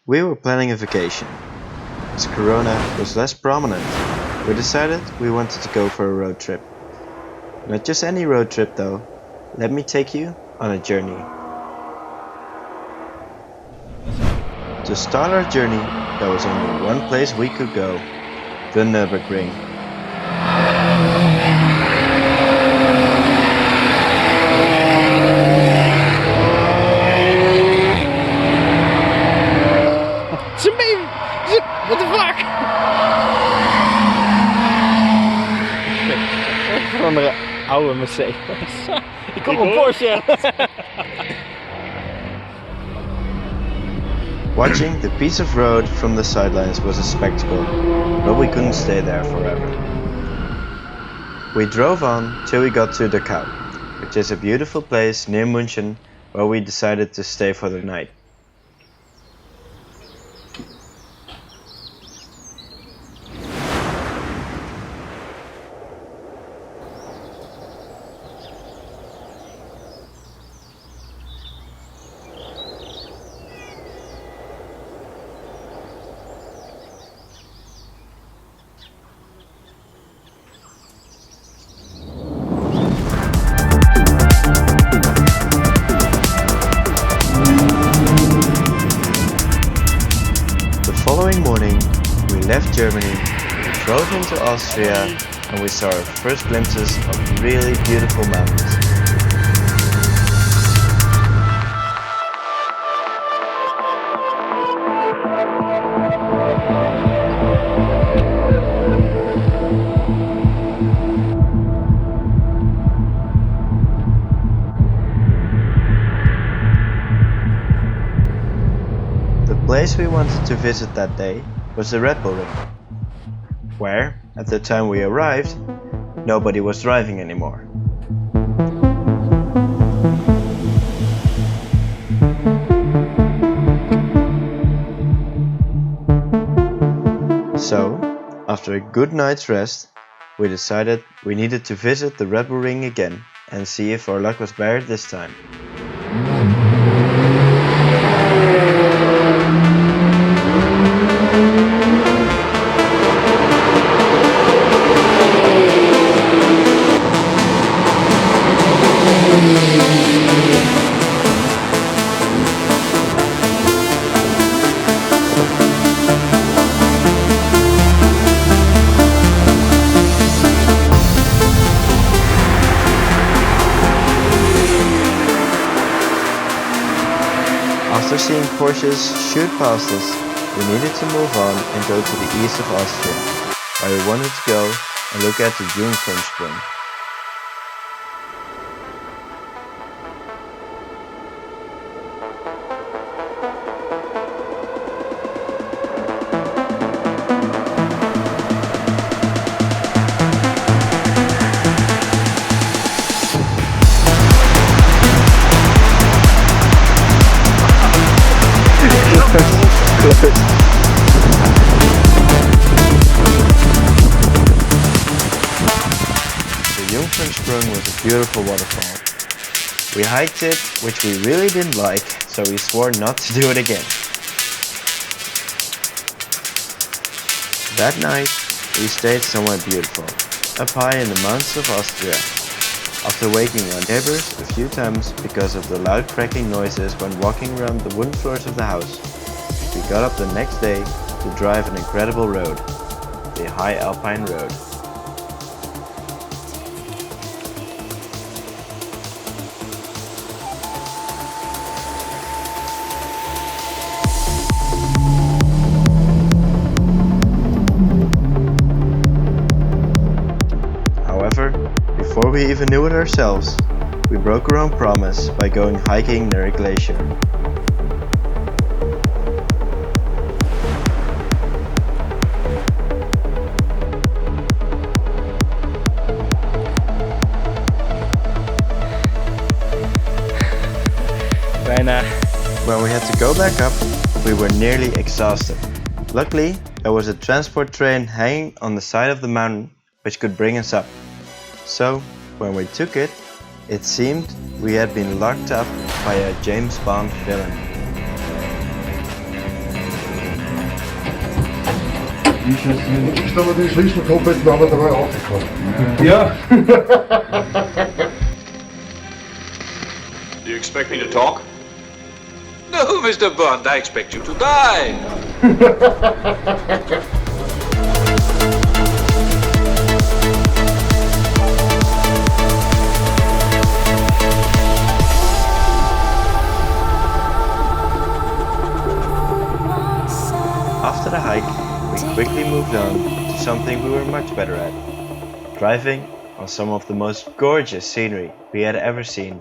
We were planning a vacation. As Corona was less prominent, we decided we wanted to go for a road trip. Not just any road trip though. Let me take you on a journey. To start our journey, there was only one place we could go, the Nürburgring. What the fuck? Een andere oude Mercedes. Ik kom op Porsche. Watching the piece of road from the sidelines was a spectacle, but we couldn't stay there forever. We drove on till we got to Dachau, which is a beautiful place near München where we decided to stay for the night. The following morning, we left Germany, we drove into Austria, and we saw our first glimpses of really beautiful mountains. The place we wanted to visit that day was the Red Bull Ring, where, at the time we arrived, nobody was driving anymore. So, after a good night's rest, we decided we needed to visit the Red Bull Ring again and see if our luck was better this time. After seeing Porsches shoot past us, we needed to move on and go to the east of Austria, where we wanted to go and look at the Jungfrauensprung. The Jungfrauensprung was a beautiful waterfall. We hiked it, which we really didn't like, so we swore not to do it again. That night, we stayed somewhere beautiful, up high in the mountains of Austria. After waking our neighbors a few times because of the loud cracking noises when walking around the wooden floors of the house, we got up the next day to drive an incredible road, the High Alpine Road. However, before we even knew it ourselves, we broke our own promise by going hiking near a glacier. Bijna. When we had to go back up, we were nearly exhausted. Luckily, there was a transport train hanging on the side of the mountain which could bring us up. So, when we took it, it seemed we had been locked up by a James Bond villain. Und ich habe die Schlüsselkompetenz haben wir dabei aufgekommen. Ja. Do you expect me to talk? No, Mr. Bond, I expect you to die. After the hike, we quickly moved on to something we were much better at. Driving on some of the most gorgeous scenery we had ever seen.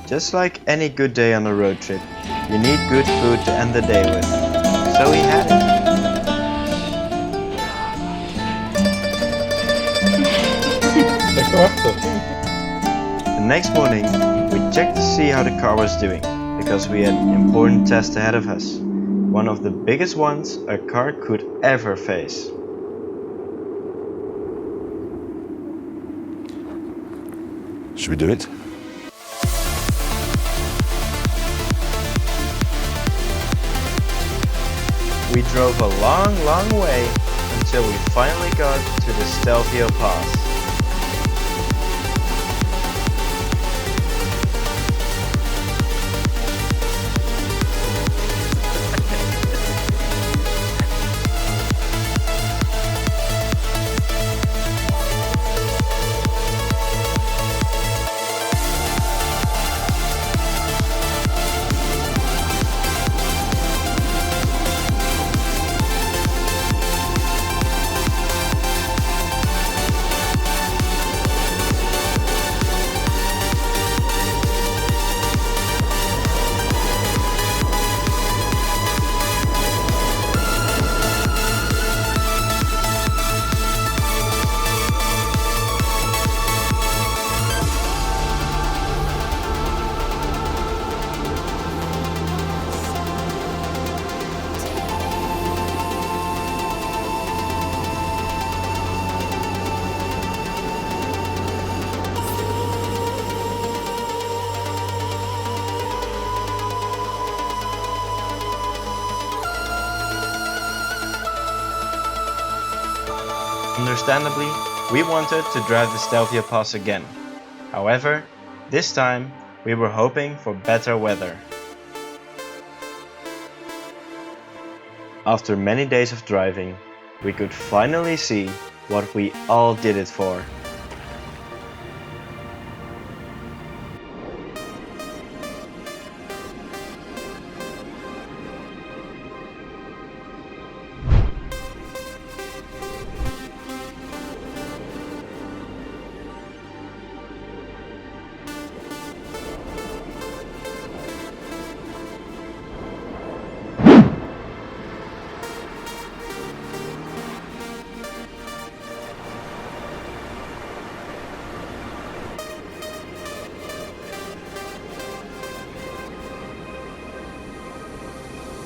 Just like any good day on a road trip, you need good food to end the day with. So we had it. The next morning, we checked to see how the car was doing, because we had an important test ahead of us. One of the biggest ones a car could ever face. Should we do it? We drove a long way until we finally got to the Stelvio Pass. Understandably, we wanted to drive the Stelvio Pass again. However, this time we were hoping for better weather. After many days of driving, we could finally see what we all did it for.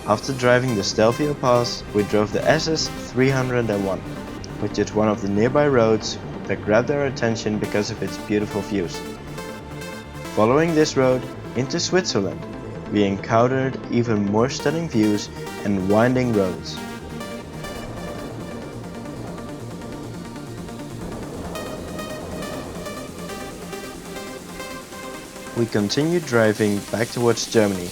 After driving the Stelvio Pass, we drove the SS 301, which is one of the nearby roads that grabbed our attention because of its beautiful views. Following this road into Switzerland, we encountered even more stunning views and winding roads. We continued driving back towards Germany,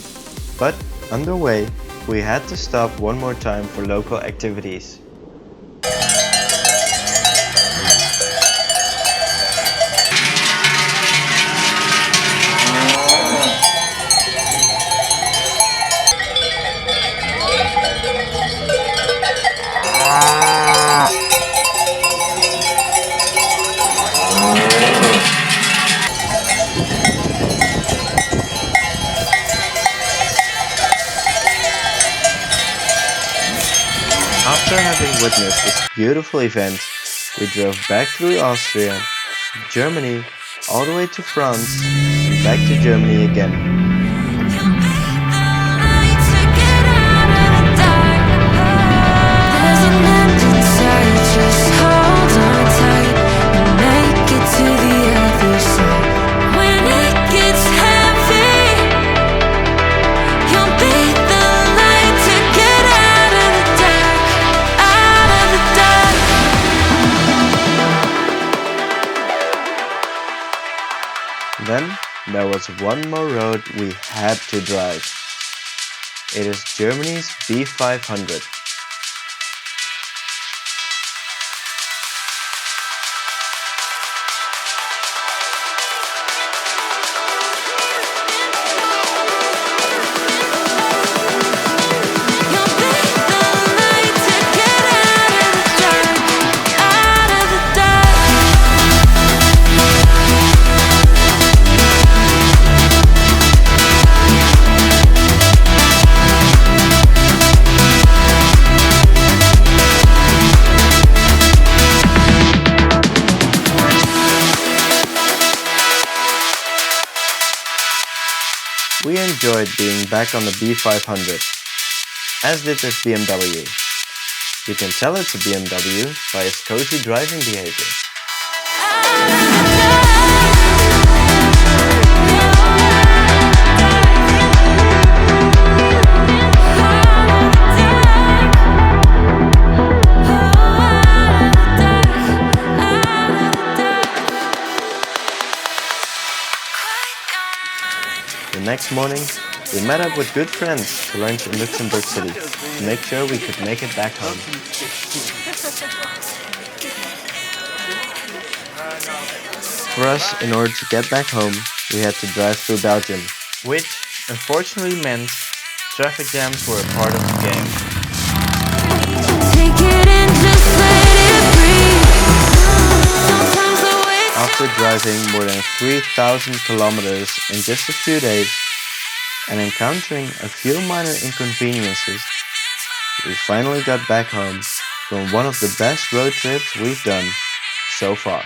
but on the way, we had to stop one more time for local activities. After having witnessed this beautiful event, we drove back through Austria, Germany, all the way to France, and back to Germany again. Then there was one more road we had to drive. It is Germany's B500. We enjoyed being back on the B500, as did this BMW. You can tell it's a BMW by its cozy driving behavior. The next morning, we met up with good friends to lunch in Luxembourg City to make sure we could make it back home. For us, in order to get back home, we had to drive through Belgium, which unfortunately meant traffic jams were a part of the game. After driving more than 3,000 kilometers in just a few days and encountering a few minor inconveniences, we finally got back home from one of the best road trips we've done so far.